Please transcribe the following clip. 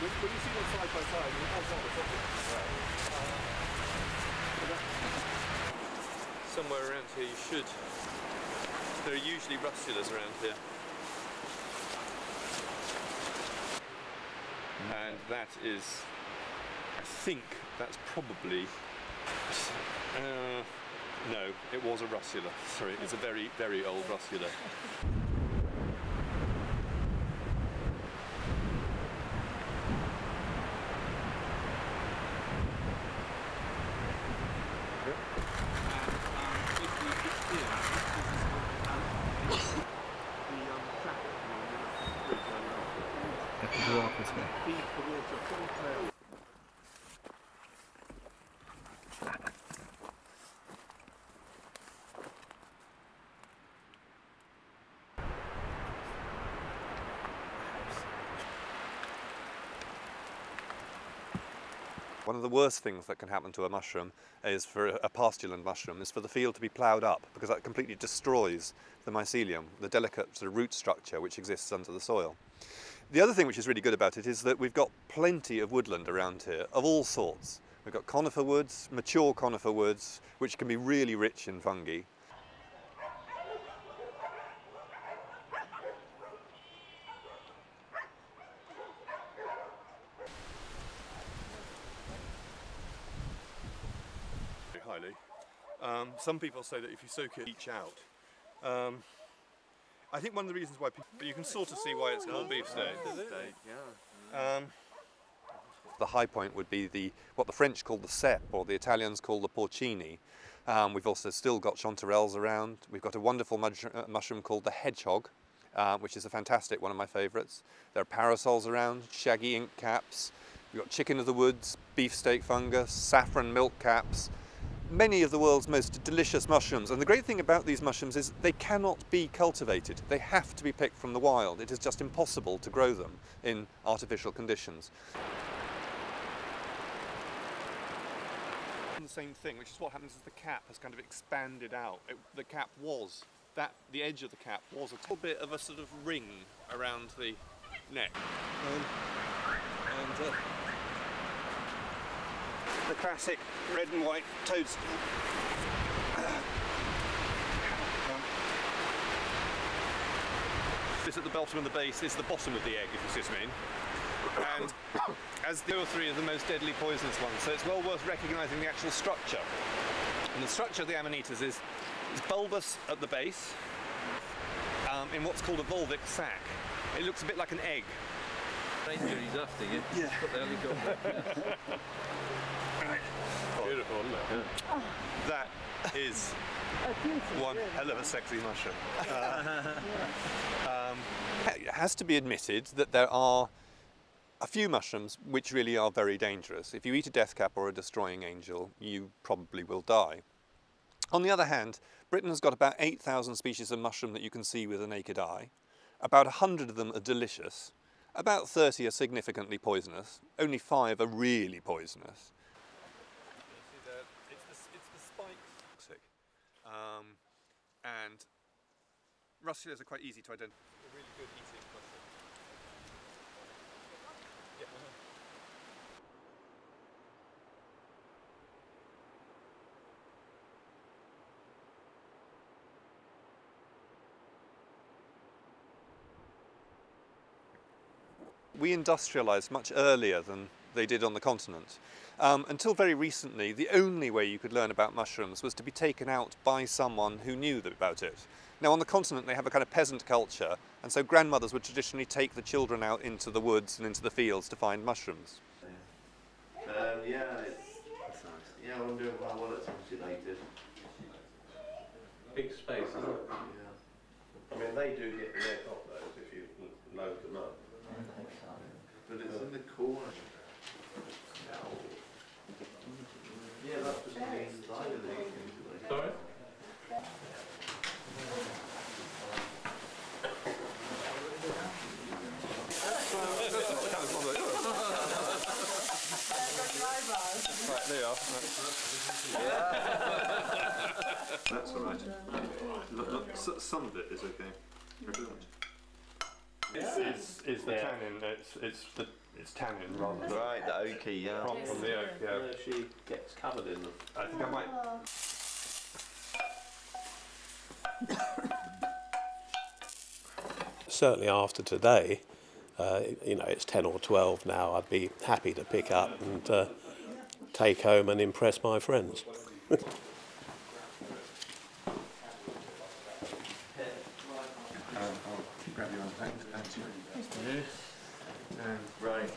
when you see them side by side, you hold on to something. Somewhere around here you should. There are usually russulas around here. And that is, I think that's probably, no, it was a russula. Sorry, it's a very, very old russula. One of the worst things that can happen to a mushroom is for a pastureland mushroom is for the field to be ploughed up, because that completely destroys the mycelium, the delicate sort of root structure which exists under the soil. The other thing which is really good about it is that we've got plenty of woodland around here of all sorts. We've got conifer woods, mature conifer woods, which can be really rich in fungi. Some people say that if you soak it each out, I think one of the reasons why people, but you can sort of see why it's called beefsteak. The high point would be what the French call the cep, or the Italians call the porcini. We've also still got chanterelles around. We've got a wonderful mushroom called the hedgehog, which is a fantastic one of my favourites. There are parasols around, shaggy ink caps. We've got chicken of the woods, beefsteak fungus, saffron milk caps. Many of the world's most delicious mushrooms, and the great thing about these mushrooms is they cannot be cultivated. They have to be picked from the wild. It is just impossible to grow them in artificial conditions. The same thing, which is what happens is the cap has kind of expanded out. The cap was, the edge of the cap was a little bit of a sort of ring around the neck. The classic red and white toadstool. This at the bottom of the base is the bottom of the egg, if you see what I mean. And as the 2 or 3 are the most deadly poisonous ones, so it's well worth recognising the actual structure. And the structure of the amanitas is bulbous at the base, in what's called a volvic sac. It looks a bit like an egg. Injuries after you. Yeah. Put the helicopter. Beautiful, isn't it? Yeah. That is one hell of a sexy mushroom. It has to be admitted that there are a few mushrooms which really are very dangerous. If you eat a deathcap or a destroying angel, you probably will die. On the other hand, Britain has got about 8,000 species of mushroom that you can see with the naked eye. About 100 of them are delicious. About 30 are significantly poisonous. Only 5 are really poisonous. It's the spikes. And russulas are quite easy to identify. A really good eating mushroom. Yeah. We industrialised much earlier than they did on the continent. Until very recently, the only way you could learn about mushrooms was to be taken out by someone who knew about it. Now on the continent they have a kind of peasant culture, and so grandmothers would traditionally take the children out into the woods and into the fields to find mushrooms. Yeah, that's nice. Yeah, I'm doing quite well at insulated. Big space, isn't it? Yeah. I mean, they do get the neck off those if you load them up. But it's in the corner. Yeah, that's just the inside of the insulated. Sorry? Right, there you are. That's all right. Look, some of it is okay. Thank you very much. Is the tannin? It's tannin rather than Right, the oaky, yeah. from the oak. Yeah. She gets covered in them. I think I might. Certainly after today, you know, it's 10 or 12 now, I'd be happy to pick up and take home and impress my friends. Right.